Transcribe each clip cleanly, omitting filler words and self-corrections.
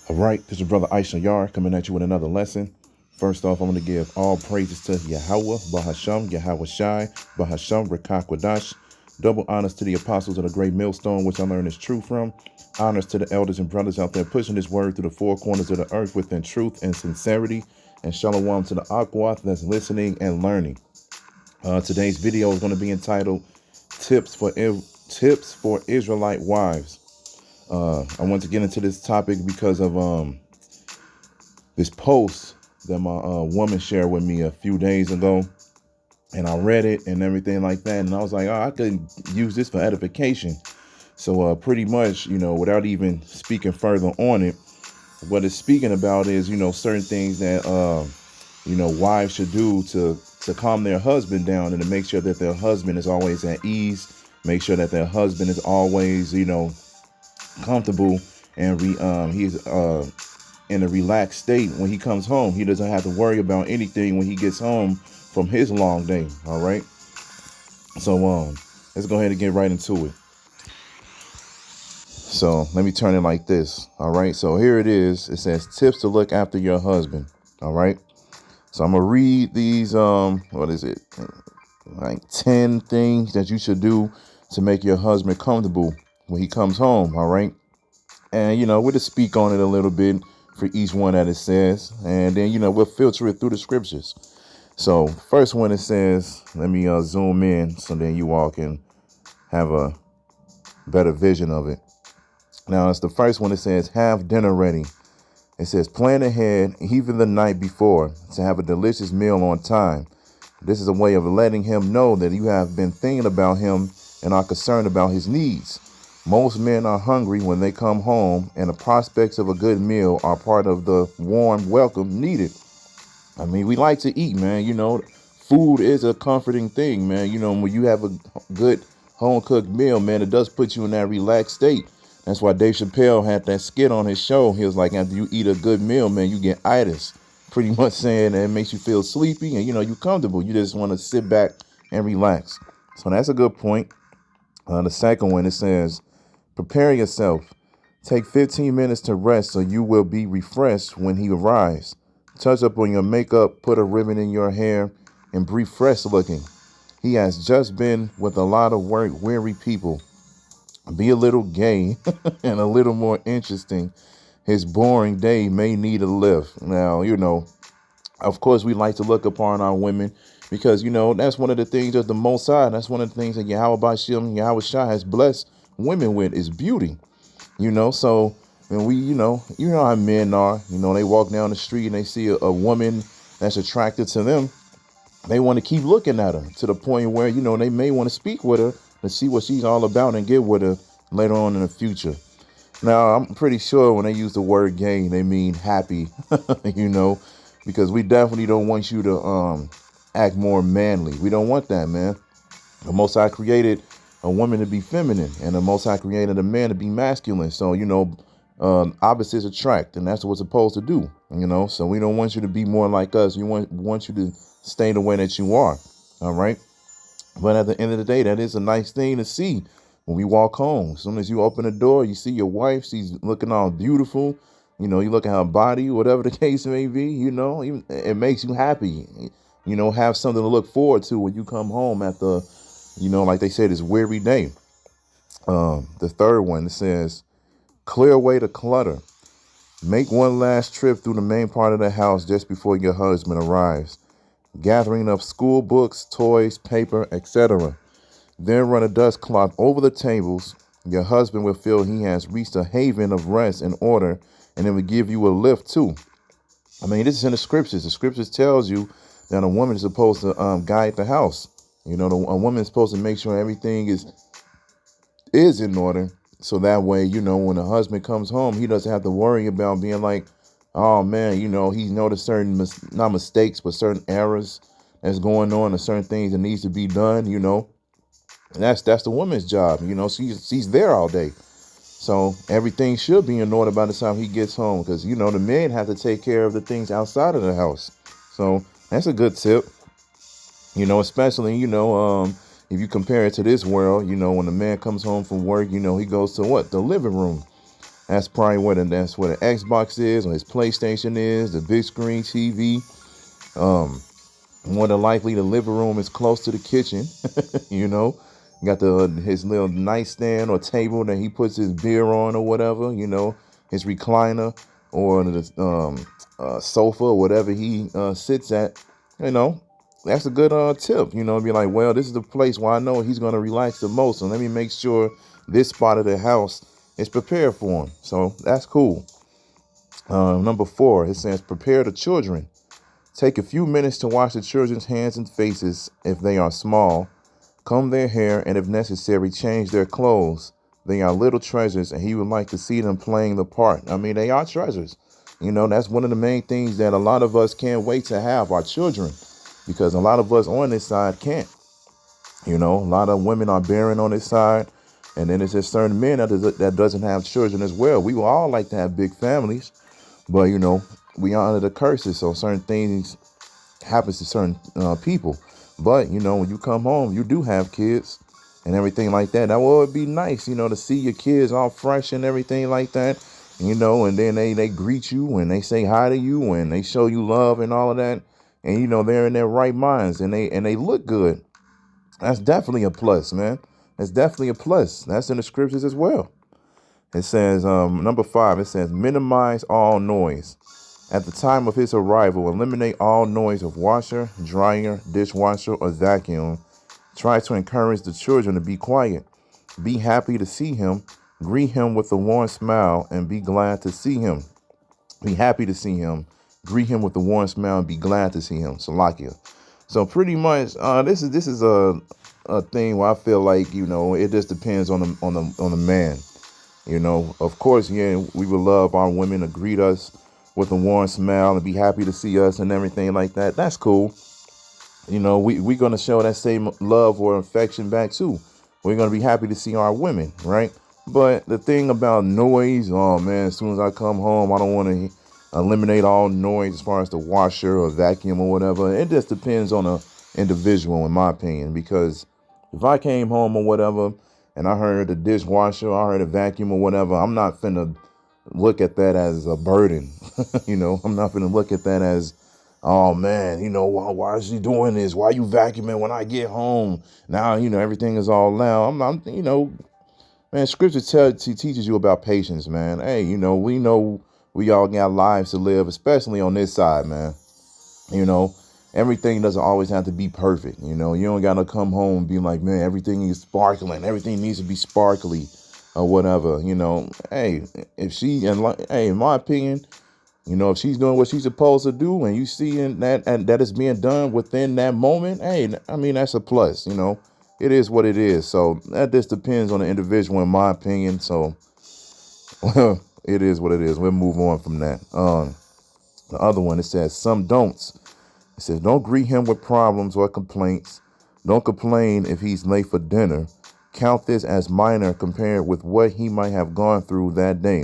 All right, this is Brother Issachar coming at you with another lesson. First off, I'm going to give all praises to Yahweh, Bahasham, Yahweh Shai, Bahasham, Rekakwadash. Double honors to the apostles of the great millstone, which I learned is true from. Honors to the elders and brothers out there pushing this word through the four corners of the earth within truth and sincerity. And shalom to the Akwath that's listening and learning. Today's video is going to be entitled Tips for Israelite Wives. I want to get into this topic because of this post that my woman shared with me a few days ago, and I read it and everything like that, and I was like, oh, I could use this for edification. So pretty much, without even speaking further on it, what it's speaking about is, certain things that wives should do to calm their husband down and to make sure that their husband is always at ease, make sure that their husband is always, comfortable, and he's in a relaxed state when he comes home. He doesn't have to worry about anything when he gets home from his long day. All right. So let's go ahead and get right into it. So let me turn it like this. All right. So here it is. It says tips to look after your husband. All right. So I'm gonna read these. What is it? Like 10 things that you should do to make your husband comfortable when he comes home. All right. And, we'll just speak on it a little bit for each one that it says. And then, we'll filter it through the scriptures. So first one, it says, let me zoom in so then you all can have a better vision of it. Now, it's the first one. It says, have dinner ready. It says, plan ahead, even the night before, to have a delicious meal on time. This is a way of letting him know that you have been thinking about him and are concerned about his needs. Most men are hungry when they come home, and the prospects of a good meal are part of the warm welcome needed. I mean, we like to eat, man. Food is a comforting thing, man. When you have a good home-cooked meal, man, it does put you in that relaxed state. That's why Dave Chappelle had that skit on his show. He was like, after you eat a good meal, man, you get itis. Pretty much saying that it makes you feel sleepy and, you're comfortable. You just want to sit back and relax. So that's a good point. The second one, it says, prepare yourself. Take 15 minutes to rest so you will be refreshed when he arrives. Touch up on your makeup, put a ribbon in your hair, and be fresh looking. He has just been with a lot of work, weary people. Be a little gay and a little more interesting. His boring day may need a lift. Now, of course, we like to look upon our women because, that's one of the things of the Most High. That's one of the things that Yahweh Shai has blessed women with is beauty. So when we, how men are, they walk down the street and they see a woman that's attracted to them. They want to keep looking at her to the point where, they may want to speak with her to see what she's all about and get with her later on in the future. Now, I'm pretty sure when they use the word gay, they mean happy, because we definitely don't want you to act more manly. We don't want that, man. The Most High created a woman to be feminine, and the Most High created a man to be masculine. So, opposites attract, and that's what we're supposed to do, So we don't want you to be more like us. We want you to stay the way that you are, all right? But at the end of the day, that is a nice thing to see when we walk home. As soon as you open the door, you see your wife. She's looking all beautiful. You look at her body, whatever the case may be, it makes you happy. Have something to look forward to when you come home after, like they said, this weary day. The third one, it says, clear away the clutter. Make one last trip through the main part of the house just before your husband arrives, gathering up school books, toys, paper, etc. Then run a dust cloth over the tables. Your husband will feel he has reached a haven of rest and order, and it will give you a lift too. I mean, this is in the scriptures. The scriptures tells you that a woman is supposed to guide the house. A woman is supposed to make sure everything is in order. So that way, when the husband comes home, he doesn't have to worry about being like, oh man, he's noticed certain, not mistakes, but certain errors that's going on and certain things that needs to be done, And that's the woman's job. She's there all day. So everything should be in order by the time he gets home because, the men have to take care of the things outside of the house. So that's a good tip, especially, if you compare it to this world, when the man comes home from work, he goes to what? The living room. That's probably that's where the Xbox is, or his PlayStation is, the big screen TV. More than likely, the living room is close to the kitchen. You know, got his little nightstand or table that he puts his beer on or whatever. You know, his recliner or the sofa or whatever he sits at. You know, that's a good tip. You know, be like, well, this is the place where I know he's gonna relax the most, and let me make sure this spot of the house is prepared for him. So that's cool. Number 4, it says prepare the children. Take a few minutes to wash the children's hands and faces if they are small, comb their hair, and if necessary, change their clothes. They are little treasures, and he would like to see them playing the part. I mean, they are treasures. You know, that's one of the main things that a lot of us can't wait to have, our children, because a lot of us on this side can't. You know, a lot of women are barren on this side, and then there's just certain men that doesn't have children as well. We would all like to have big families, but, you know, we are under the curses, so certain things happens to certain people. But, you know, when you come home, you do have kids and everything like that. That would be nice, you know, to see your kids all fresh and everything like that, you know, and then they greet you and they say hi to you and they show you love and all of that. And, you know, they're in their right minds and they look good. That's definitely a plus, man. That's definitely a plus. That's in the scriptures as well. It says, number 5, it says, minimize all noise. At the time of his arrival, eliminate all noise of washer, dryer, dishwasher, or vacuum. Try to encourage the children to be quiet. Be happy to see him. Greet him with a warm smile and be glad to see him. Be happy to see him. Greet him with a warm smile and be glad to see him. Salakia. So pretty much, this is a thing where I feel like, you know, it just depends on the man. You know, of course, yeah, we would love our women to greet us with a warm smile and be happy to see us and everything like that. That's cool. You know, we're going to show that same love or affection back too. We're going to be happy to see our women, right? But the thing about noise, oh man, as soon as I come home, I don't want to eliminate all noise as far as the washer or vacuum or whatever. It just depends on the individual, in my opinion, because if I came home or whatever and I heard the dishwasher, I heard a vacuum or whatever, I'm not finna look at that as a burden. You know, I'm not finna look at that as, oh man, you know, why is she doing this? Why are you vacuuming when I get home? Now, you know, everything is all loud. I'm you know, man, scripture teaches you about patience, man. Hey, you know we all got lives to live, especially on this side, man. You know, everything doesn't always have to be perfect. You know, you don't got to come home and be like, man, everything is sparkling. Everything needs to be sparkly or whatever. You know, hey, if she, hey, in my opinion, you know, if she's doing what she's supposed to do and you see that and that is being done within that moment, hey, I mean, that's a plus. You know, it is what it is. So that just depends on the individual, in my opinion. So it is what it is. We'll move on from that. The other one, it says some don'ts. It says, don't greet him with problems or complaints. Don't complain if he's late for dinner. Count this as minor compared with what he might have gone through that day.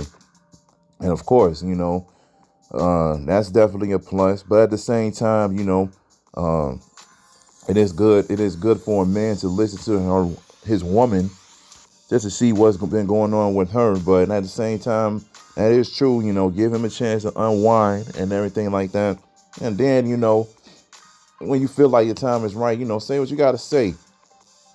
And of course, you know, that's definitely a plus. But at the same time, you know, it is good. It is good for a man to listen to his woman, just to see what's been going on with her. But at the same time, that is true. You know, give him a chance to unwind and everything like that. And then, you know, when you feel like your time is right, you know, say what you got to say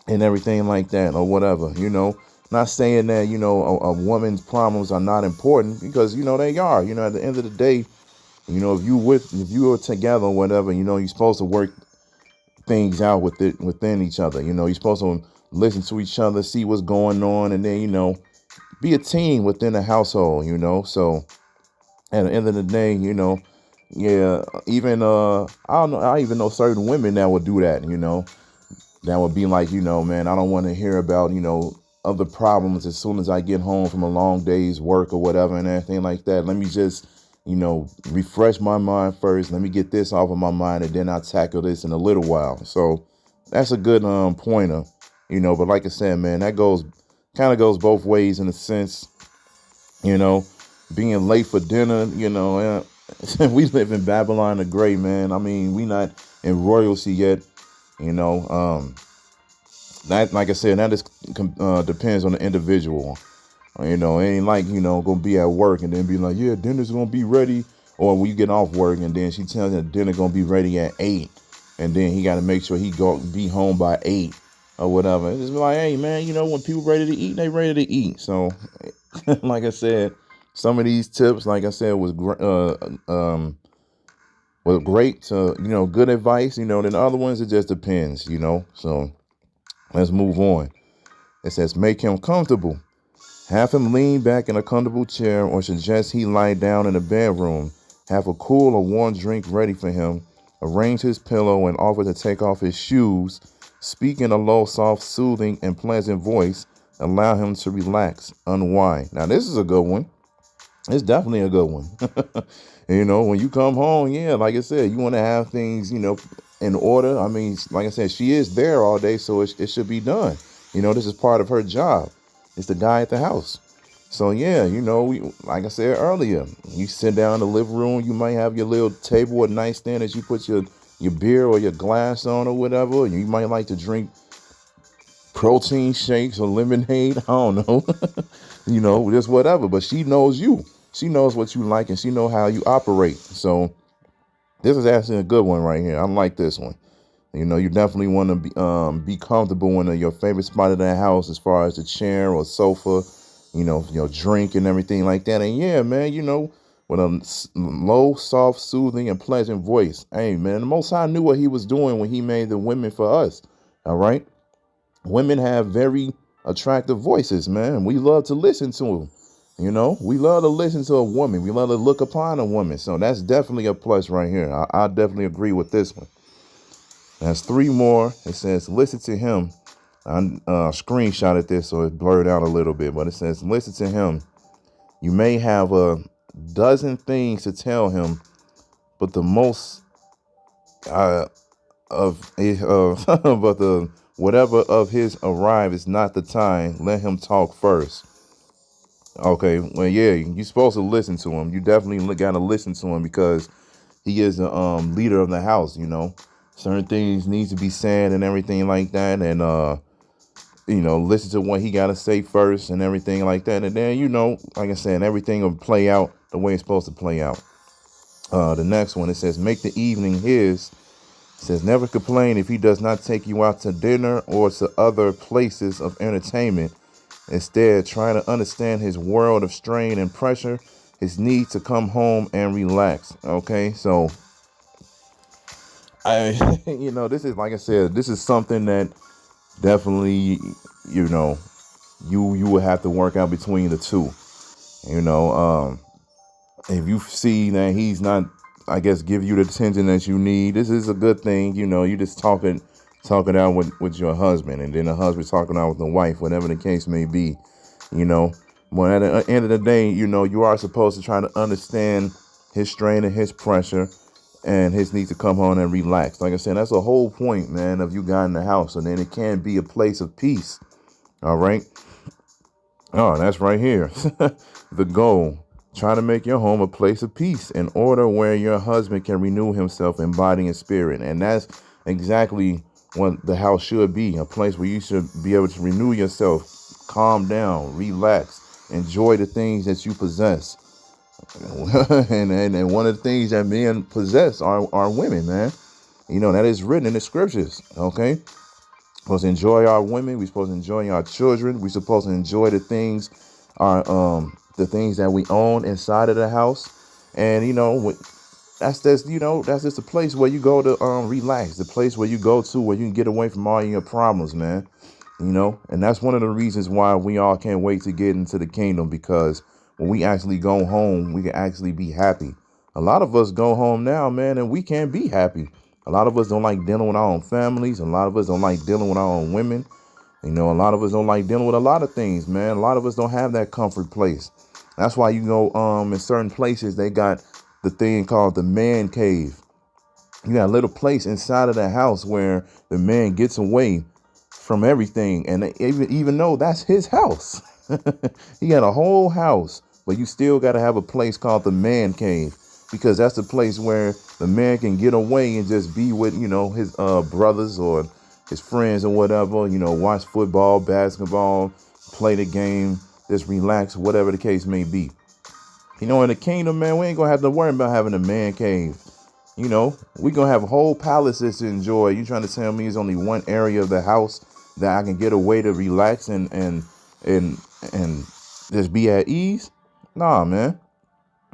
and everything like that or whatever, you know, not saying that, you know, a woman's problems are not important, because, you know, they are. You know, at the end of the day, you know, if you are together or whatever, you know, you're supposed to work things out within each other. You know, you're supposed to listen to each other, see what's going on, and then, you know, be a team within the household, you know. So at the end of the day, you know, yeah, even I don't know, I even know certain women that would do that, you know, that would be like, you know, man, I don't want to hear about, you know, other problems as soon as I get home from a long day's work or whatever and everything like that. Let me just, you know, refresh my mind first. Let me get this off of my mind, and then I'll tackle this in a little while. So that's a good pointer, you know. But like I said, man, that kind of goes both ways in a sense, you know, being late for dinner, you know. We live in Babylon the Great, man. I mean, we not in royalty yet, you know. That, like I said, that is depends on the individual. Ain't like, gonna be at work and then be like, yeah, dinner's gonna be ready. Or when you get off work and then she tells him dinner gonna be ready at 8. And then he got to make sure he be home by 8 or whatever. It's just be like, hey, man, when people ready to eat, they ready to eat. So, like I said, some of these tips, like I said, was great. Good advice. Then the other ones, it just depends. So let's move on. It says, make him comfortable. Have him lean back in a comfortable chair or suggest he lie down in the bedroom. Have a cool or warm drink ready for him. Arrange his pillow and offer to take off his shoes. Speak in a low, soft, soothing, and pleasant voice. Allow him to relax, unwind. Now, this is a good one. It's definitely a good one. When you come home, yeah, like I said, you want to have things, in order. I mean, like I said, she is there all day, so it should be done. This is part of her job. It's the guy at the house. So, yeah, like I said earlier, you sit down in the living room, you might have your little table or nightstand that you put your beer or your glass on or whatever. You might like to drink protein shakes or lemonade. I don't know. Just whatever. But she knows you. She knows what you like and she knows how you operate. So this is actually a good one right here. I like this one. You definitely want to be comfortable in your favorite spot of the house as far as the chair or sofa, your drink and everything like that. And yeah, man, with a low, soft, soothing, and pleasant voice. Hey, man, the Most High knew what he was doing when he made the women for us. All right. Women have very attractive voices, man. We love to listen to them. We love to listen to a woman. We love to look upon a woman. So that's definitely a plus right here. I definitely agree with this one. There's 3 more. It says, listen to him. I screenshotted this so it blurred out a little bit, but it says, listen to him. You may have a dozen things to tell him, but the most but the whatever of his arrive is not the time. Let him talk first. Okay, well, yeah, you're supposed to listen to him. You definitely got to listen to him because he is the leader of the house. Certain things needs to be said and everything like that, and listen to what he got to say first and everything like that, and then like I said, everything will play out the way it's supposed to play out. The next one, it says, make the evening his. It says, never complain if he does not take you out to dinner or to other places of entertainment. Instead, try to understand his world of strain and pressure, his need to come home and relax. Okay, so this is, like I said, this is something that definitely, you would have to work out between the two. If you see that he's not, I guess, give you the attention that you need, this is a good thing. You just talking out with your husband, and then the husband talking out with the wife, whatever the case may be. But at the end of the day, you are supposed to try to understand his strain and his pressure and his need to come home and relax. Like I said, that's the whole point, man, of you got in the house. And then it can be a place of peace. All right. Oh, that's right here. The goal. Try to make your home a place of peace, in order where your husband can renew himself in body and spirit. And that's exactly what the house should be, a place where you should be able to renew yourself, calm down, relax, enjoy the things that you possess. and one of the things that men possess are women, man. That is written in the scriptures. Okay. We're supposed to enjoy our women. We're supposed to enjoy our children. We're supposed to enjoy the things that we own inside of the house. And that's just a place where you go to relax, the place where you go to where you can get away from all your problems, man. And that's one of the reasons why we all can't wait to get into the kingdom, because when we actually go home, we can actually be happy. A lot of us go home now, man, and we can't be happy. A lot of us don't like dealing with our own families. A lot of us don't like dealing with our own women. A lot of us don't like dealing with a lot of things, man. A lot of us don't have that comfort place. That's why you go in certain places, they got the thing called the man cave. You got a little place inside of the house where the man gets away from everything. And even though that's his house, he got a whole house, but you still got to have a place called the man cave, because that's the place where the man can get away and just be with, his brothers or his friends or whatever, watch football, basketball, play the game, just relax, whatever the case may be. You know, in the kingdom, man, we ain't gonna have to worry about having a man cave. You know, we gonna have whole palaces to enjoy. You trying to tell me it's only one area of the house that I can get away to relax and just be at ease? Nah, man.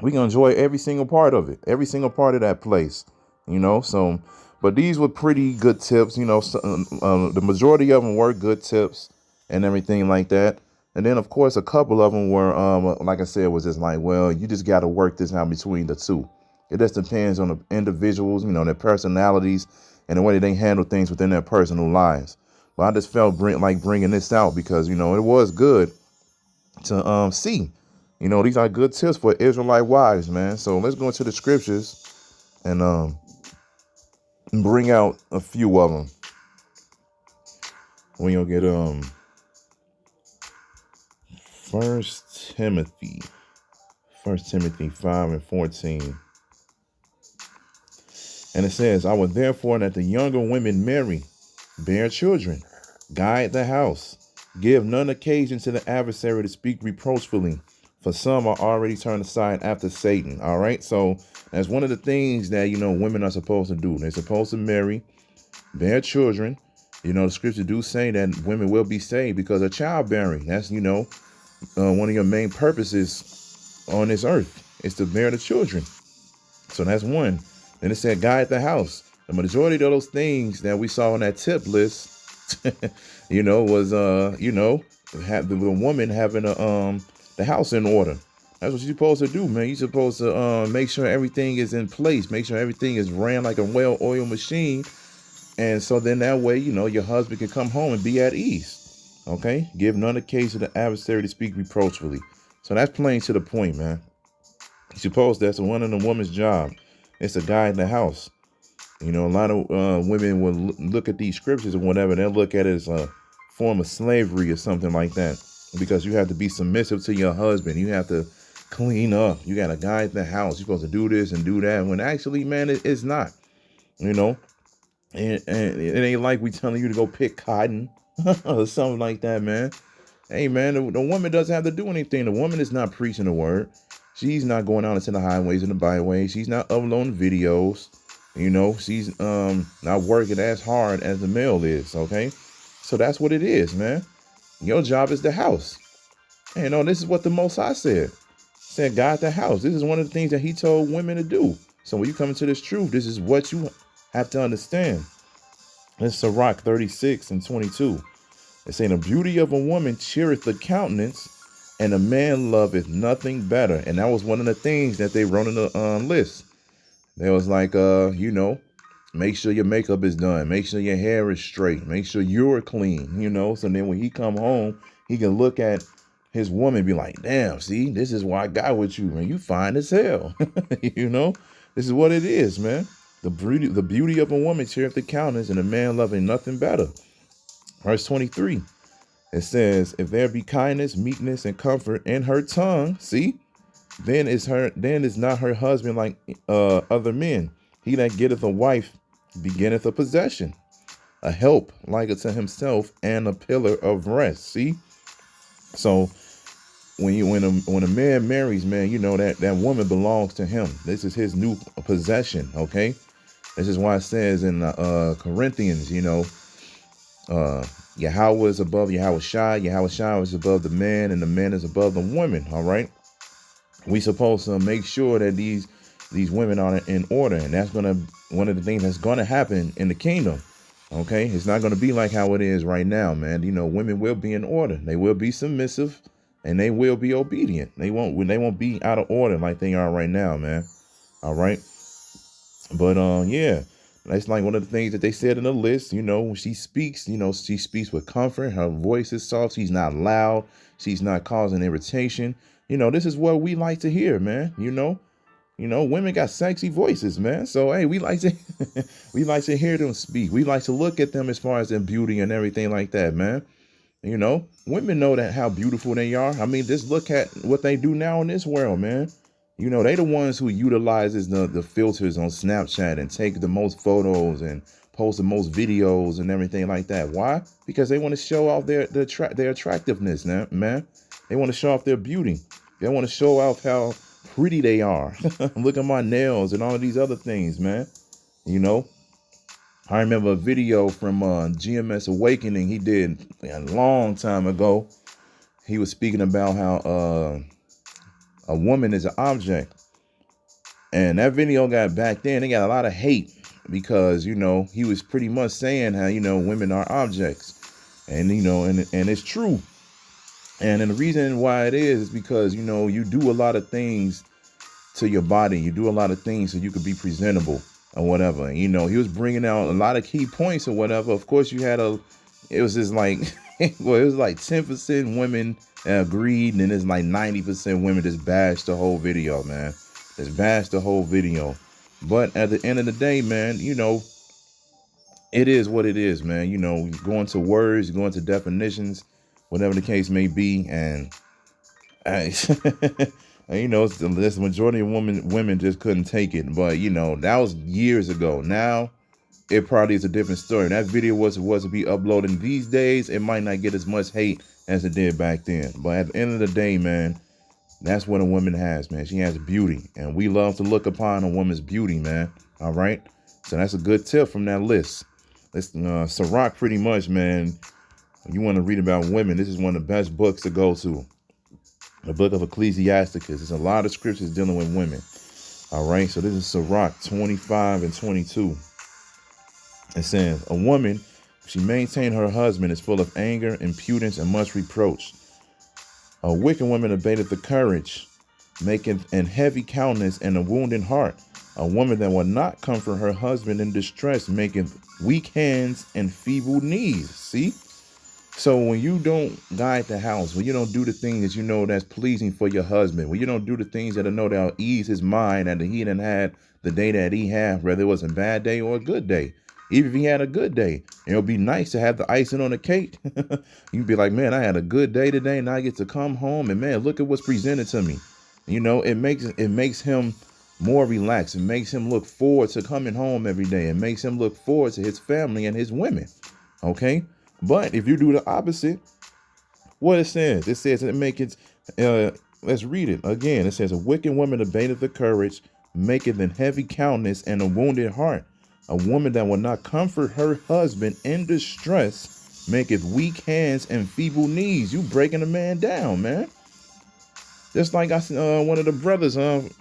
We can enjoy every single part of it, every single part of that place, you know. So, but these were pretty good tips, you know. So, the majority of them were good tips and everything like that. And then, of course, a couple of them were, like I said, was just like, well, you just got to work this out between the two. It just depends on the individuals, you know, their personalities and the way they handle things within their personal lives. But I just felt like bringing this out because, you know, it was good to see. You know, these are good tips for Israelite wives, man. So let's go into the scriptures and bring out a few of them. We're gonna get First Timothy 5:14. And it says, I would therefore that the younger women marry, bear children, guide the house, give none occasion to the adversary to speak reproachfully, for some are already turned aside after Satan. All right. So that's one of the things that, you know, women are supposed to do. They're supposed to marry, bear children. You know, the scripture do say that women will be saved because of childbearing. That's, you know, one of your main purposes on this earth is to bear the children. So that's one. Then it said guide the house. The majority of those things that we saw on that tip list, you know, was you know, have the woman having the house in order. That's what you're supposed to do, man. You're supposed to make sure everything is in place, make sure everything is ran like a well-oiled machine. And so then that way, you know, your husband can come home and be at ease. Okay? Give none occasion to the adversary to speak reproachfully. So that's plain to the point, man. You suppose that's one of the woman's job. It's to guide the house. You know, a lot of women will look at these scriptures and whatever. They'll look at it as a form of slavery or something like that. Because you have to be submissive to your husband. You have to clean up. You got to guide the house. You're supposed to do this and do that. When actually, man, it's not. You know, and it ain't like we telling you to go pick cotton or something like that, man. Hey, man, the woman doesn't have to do anything. The woman is not preaching the word. She's not going out into the highways and the byways. She's not uploading videos. You know, she's not working as hard as the male is. Okay, so that's what it is, man. Your job is the house. And, you know, this is what the Most High said. Said, guide the house. This is one of the things that he told women to do. So when you come into this truth, this is what you have to understand. It's Sirach 36:22. It's saying the beauty of a woman cheereth the countenance, and a man loveth nothing better. And that was one of the things that they wrote in the list. They was like, you know, make sure your makeup is done. Make sure your hair is straight. Make sure you're clean, you know. So then when he come home, he can look at his woman and be like, damn, see, this is why I got with you, man. You fine as hell. You know, this is what it is, man. The beauty of a woman cheereth the countenance, and a man loving nothing better. Verse 23. It says, if there be kindness, meekness, and comfort in her tongue, see, then is not her husband like other men. He that getteth a wife beginneth a possession, a help like unto himself, and a pillar of rest. See, so when a man marries, man, you know that woman belongs to him. This is his new possession. Okay, this is why it says in Corinthians, you know, Yahweh is above Yahweh Shai is above the man, and the man is above the woman. All right, we supposed to make sure that these women are in order, and that's one of the things that's gonna happen in the kingdom. Okay, it's not gonna be like how it is right now, man. You know, women will be in order, they will be submissive, and they will be obedient. They won't be out of order like they are right now, man. All right, but yeah. That's like one of the things that they said in the list. You know, when she speaks, you know, she speaks with comfort. Her voice is soft. She's not loud. She's not causing irritation. You know, this is what we like to hear, man. You know, women got sexy voices, man. So, hey, we like to hear them speak. We like to look at them as far as their beauty and everything like that, man. You know, women know that how beautiful they are. I mean, just look at what they do now in this world, man. You know, they the ones who utilizes the filters on Snapchat and take the most photos and post the most videos and everything like that. Why? Because they want to show off their attractiveness, man. They want to show off their beauty. They want to show off how pretty they are. Look at my nails and all of these other things, man. You know, I remember a video from GMS Awakening he did a long time ago. He was speaking about how a woman is an object. And that video got back then, they got a lot of hate because, you know, he was pretty much saying how, you know, women are objects. And, you know, and it's true. And the reason why it is because, you know, you do a lot of things to your body. You do a lot of things so you could be presentable or whatever. You know, he was bringing out a lot of key points or whatever. Of course, it was just like, well, it was like 10% women agreed. And then it's like 90% women just bashed the whole video, man. Just bashed the whole video. But at the end of the day, man, you know, it is what it is, man. You know, you go into words, you go into definitions, whatever the case may be. And, you know, the majority of women just couldn't take it. But, you know, that was years ago. Now, it probably is a different story. That video was to be uploaded these days. It might not get as much hate as it did back then. But at the end of the day, man, that's what a woman has, man. She has beauty. And we love to look upon a woman's beauty, man. All right. So that's a good tip from that list. Sirach, pretty much, man. You want to read about women, this is one of the best books to go to. The book of Ecclesiasticus. There's a lot of scriptures dealing with women. All right. So this is Sirach 25 and 22. It says, a woman, if she maintain her husband, is full of anger, impudence, and much reproach. A wicked woman abateth the courage, maketh an heavy countenance and a wounded heart. A woman that will not comfort her husband in distress maketh weak hands and feeble knees. See? So when you don't guide the house, when you don't do the things that you know that's pleasing for your husband, when you don't do the things that I know that'll ease his mind and that he done had the day that he had, whether it was a bad day or a good day. Even if he had a good day, it'll be nice to have the icing on the cake. You'd be like, man, I had a good day today and I get to come home and man, look at what's presented to me. You know, it makes him more relaxed. It makes him look forward to coming home every day. It makes him look forward to his family and his women. Okay. But if you do the opposite, what it says it maketh, let's read it again. It says, a wicked woman abateth the courage, maketh an heavy countenance and a wounded heart. A woman that will not comfort her husband in distress maketh weak hands and feeble knees. You breaking a man down, man. Just like one of the brothers from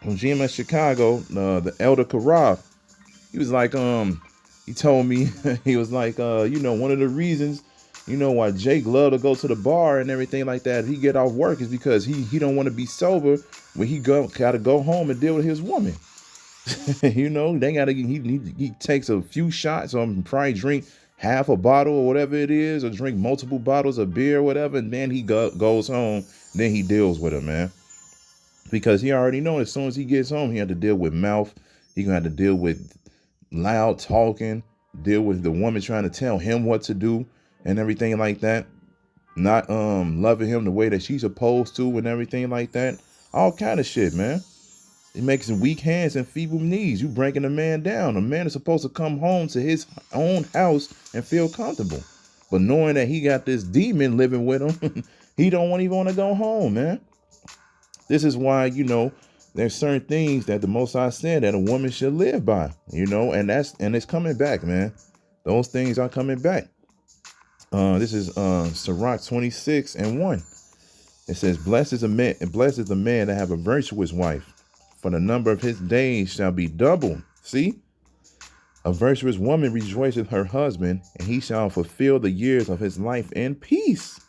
GMS Chicago, the Elder Karab. He was like, he told me, he was like, you know, one of the reasons, you know, why Jake loved to go to the bar and everything like that, he get off work is because he don't want to be sober when he gotta go home and deal with his woman. You know, he takes a few shots or probably drink half a bottle or whatever it is, or drink multiple bottles of beer or whatever, and then he goes home, then he deals with her, man. Because he already know as soon as he gets home, he had to deal with mouth, he gonna have to deal with loud talking, deal with the woman trying to tell him what to do and everything like that, not loving him the way that she's supposed to and everything like that. All kind of shit, man. It makes him weak hands and feeble knees. You breaking a man down. A man is supposed to come home to his own house and feel comfortable. But knowing that he got this demon living with him, he don't even want to go home, man. This is why, you know, there's certain things that the Most High said that a woman should live by, you know, and it's coming back, man. Those things are coming back. This is Sirach 26 and 1. It says, blessed is the man that have a virtuous wife, for the number of his days shall be doubled. See? A virtuous woman rejoiceth her husband, and he shall fulfill the years of his life in peace.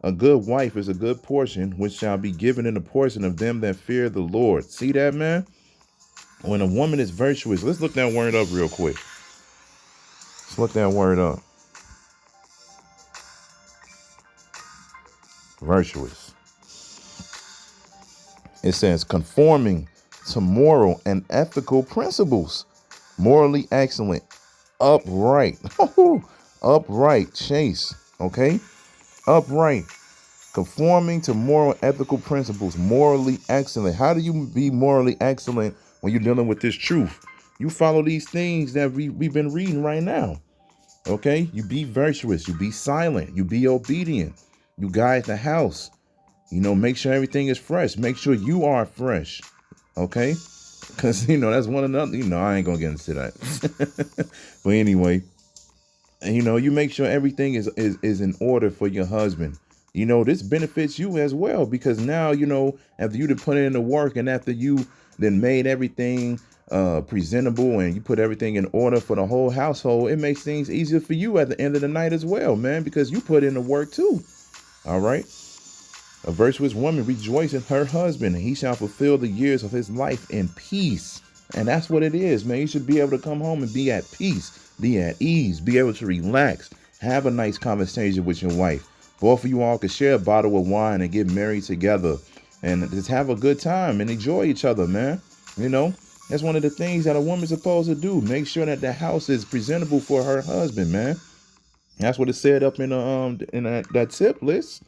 A good wife is a good portion, which shall be given in the portion of them that fear the Lord. See that, man? When a woman is virtuous, let's look that word up real quick. Let's look that word up. Virtuous. It says conforming to moral and ethical principles, morally excellent, upright, upright, chase, okay? Upright, conforming to moral ethical principles, morally excellent. How do you be morally excellent when you're dealing with this truth? You follow these things that we've been reading right now, okay? You be virtuous, you be silent, you be obedient, you guide the house, Make sure everything is fresh. Make sure you are fresh. Okay? Because, that's one another. I ain't going to get into that. But anyway, you make sure everything is in order for your husband. This benefits you as well, because now, after you done put in the work and after you then made everything presentable and you put everything in order for the whole household, it makes things easier for you at the end of the night as well, man, because you put in the work too. All right. A virtuous woman rejoices in her husband, and he shall fulfill the years of his life in peace. And that's what it is, man. You should be able to come home and be at peace, be at ease, be able to relax, have a nice conversation with your wife. Both of you all could share a bottle of wine and get married together and just have a good time and enjoy each other, man. That's one of the things that a woman's supposed to do. Make sure that the house is presentable for her husband, man. That's what it said up in that tip list.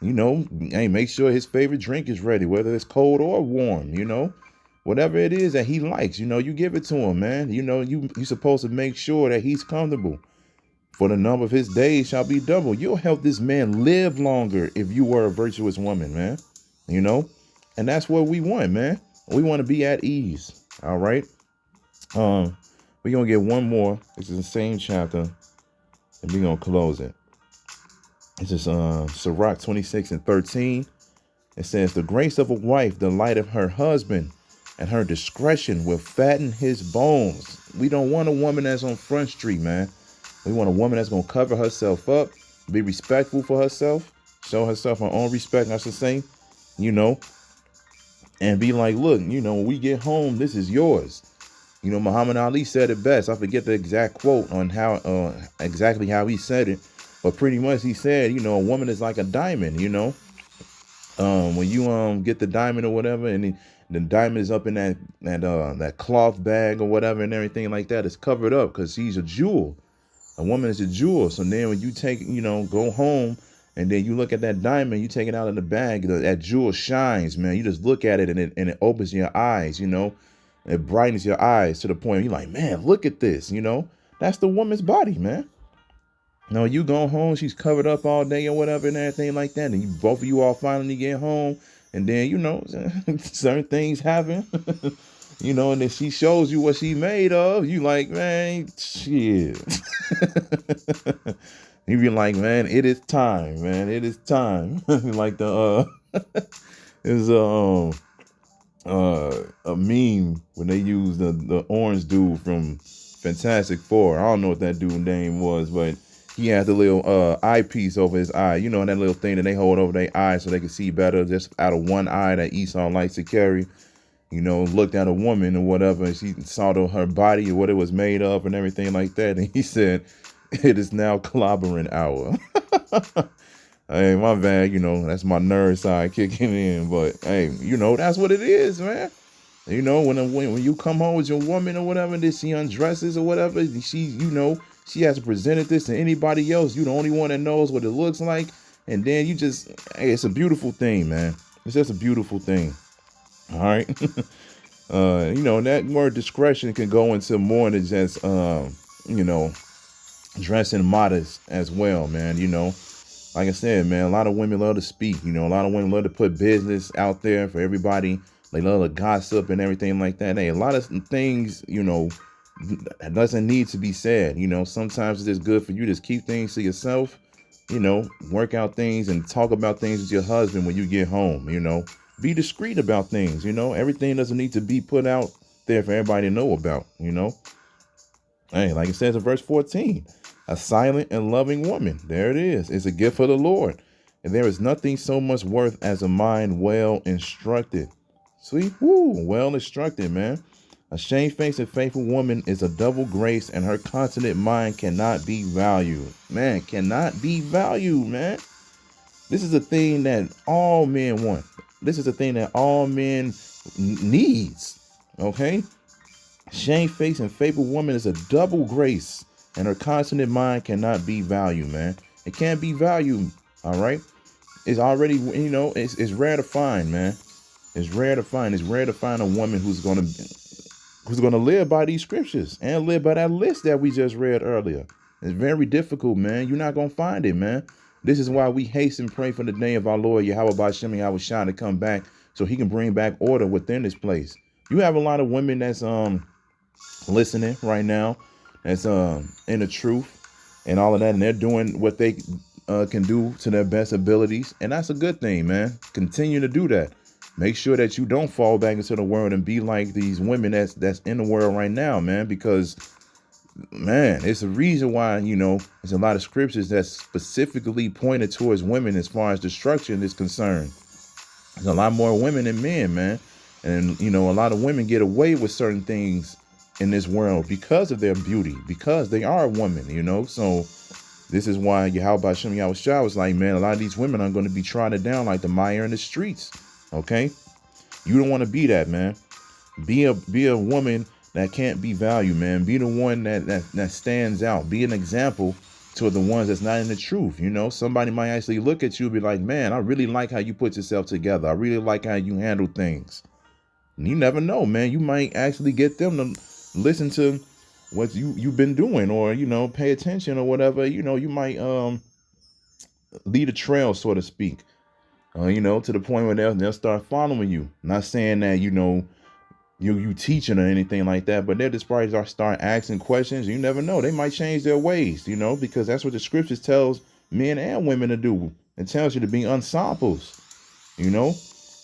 Hey, make sure his favorite drink is ready, whether it's cold or warm, whatever it is that he likes, you give it to him, man. You're supposed to make sure that he's comfortable. For the number of his days shall be double. You'll help this man live longer if you were a virtuous woman, man. And that's what we want, man. We want to be at ease. All right. We're going to get one more. This is the same chapter, and we're going to close it. This is Sirach 26:13. It says, the grace of a wife delighteth her husband, and her discretion will fatten his bones. We don't want a woman that's on Front Street, man. We want a woman that's going to cover herself up, be respectful for herself, show herself her own respect, I should say, and be like, look, when we get home, this is yours. Muhammad Ali said it best. I forget the exact quote on how exactly how he said it, but pretty much he said, a woman is like a diamond, when you get the diamond or whatever, and the diamond is up in that cloth bag or whatever and everything like that, it's covered up because she's a jewel. A woman is a jewel. So then when you take, go home and then you look at that diamond, you take it out of the bag, that jewel shines, man. You just look at it and it opens your eyes, it brightens your eyes to the point where you're like, man, look at this, that's the woman's body, man. No, you go home, she's covered up all day or whatever and everything like that. And both of you all finally get home. And then, certain things happen, and then she shows you what she made of. You like, man, shit. You be like, man, it is time, man. It is time. Like there's a meme when they use the orange dude from Fantastic Four. I don't know what that dude's name was, but he had the little eyepiece over his eye. That little thing that they hold over their eye so they can see better, just out of one eye that Esau likes to carry. Looked at a woman or whatever, and she saw her body or what it was made of and everything like that. And he said, it is now clobbering hour. Hey, my bad, that's my nerd side kicking in. But hey, that's what it is, man. When you come home with your woman or whatever, and she undresses or whatever, she hasn't presented this to anybody else. You're the only one that knows what it looks like. And then it's a beautiful thing, man. It's just a beautiful thing. All right. That word discretion can go into more than just, dressing modest as well, man. Like I said, man, a lot of women love to speak. A lot of women love to put business out there for everybody. They love to gossip and everything like that. Hey, a lot of things, that doesn't need to be said. Sometimes it's just good for you to just keep things to yourself, work out things and talk about things with your husband when you get home, be discreet about things, everything doesn't need to be put out there for everybody to know about, Hey, like it says in verse 14, a silent and loving woman. There it is. It's a gift of the Lord. And there is nothing so much worth as a mind well instructed. Sweet. Woo. Well instructed, man. A shamefaced and faithful woman is a double grace, and her continent mind cannot be valued. Man, cannot be valued, man. This is a thing that all men want. This is a thing that all men needs. Okay? Shamefaced and faithful woman is a double grace, and her constant mind cannot be valued, man. It can't be valued. All right. It's already, it's rare to find, man. It's rare to find. It's rare to find a woman who's going to live by these scriptures and live by that list that we just read earlier. It's very difficult, man. You're not going to find it, man. This is why we hasten pray for the day of our Lord Yahweh Ba'Shem Yahushua to come back so he can bring back order within this place. You have a lot of women that's listening right now, that's in the truth and all of that, and they're doing what they can do to their best abilities, and that's a good thing, man. Continue to do that. Make sure that you don't fall back into the world and be like these women that's in the world right now, man, because man, it's a reason why, there's a lot of scriptures that specifically pointed towards women as far as destruction is concerned. There's a lot more women than men, man. And, a lot of women get away with certain things in this world because of their beauty, because they are women, So this is why Yahweh Ba'Shem Yahushua was like, man, a lot of these women are going to be trodden down like the mire in the streets. Okay? You don't want to be that, man. Be a woman that can't be valued, man. Be the one that stands out. Be an example to the ones that's not in the truth. Somebody might actually look at you and be like, man, I really like how you put yourself together. I really like how you handle things. And you never know, man. You might actually get them to listen to what you've been doing, or, pay attention or whatever. You might lead a trail, so to speak, to the point where they'll start following you. Not saying that, you teaching or anything like that, but they'll just probably start asking questions. You never know. They might change their ways, because that's what the scriptures tells men and women to do. It tells you to be ensamples,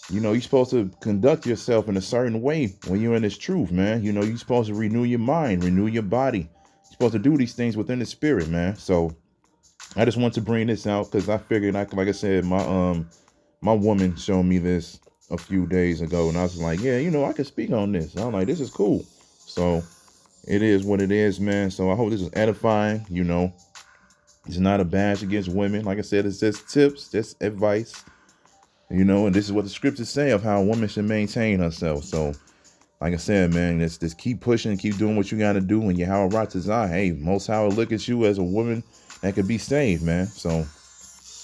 you're supposed to conduct yourself in a certain way when you're in this truth, man. You're supposed to renew your mind, renew your body. You're supposed to do these things within the spirit, man. So I just want to bring this out because I figured, like I said, my woman showed me this a few days ago, and I was like, yeah, I can speak on this. I'm like, this is cool. So it is what it is, man. So I hope this is edifying. It's not a bash against women. Like I said, it's just tips, just advice, and this is what the scriptures say of how a woman should maintain herself. So like I said, man, just keep pushing, keep doing what you got to do. When Yahweh Ratazah, hey, Most High will look at you as a woman that could be saved, man. So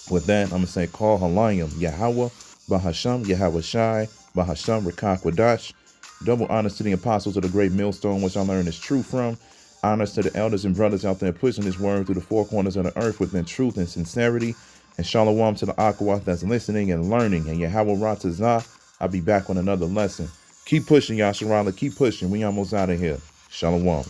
with that, I'm going to say, call Halayim, Yahweh, Bahasham, Yahweh Shai, Bahasham, Rekah Kwadash. Double honors to the apostles of the great millstone, which I learned is true from. Honors to the elders and brothers out there pushing this word through the four corners of the earth within truth and sincerity. And shalom to the Akawath that's listening and learning. And Yahweh Ratazah, I'll be back on another lesson. Keep pushing, Yasharala. Keep pushing. We almost out of here. Shalom.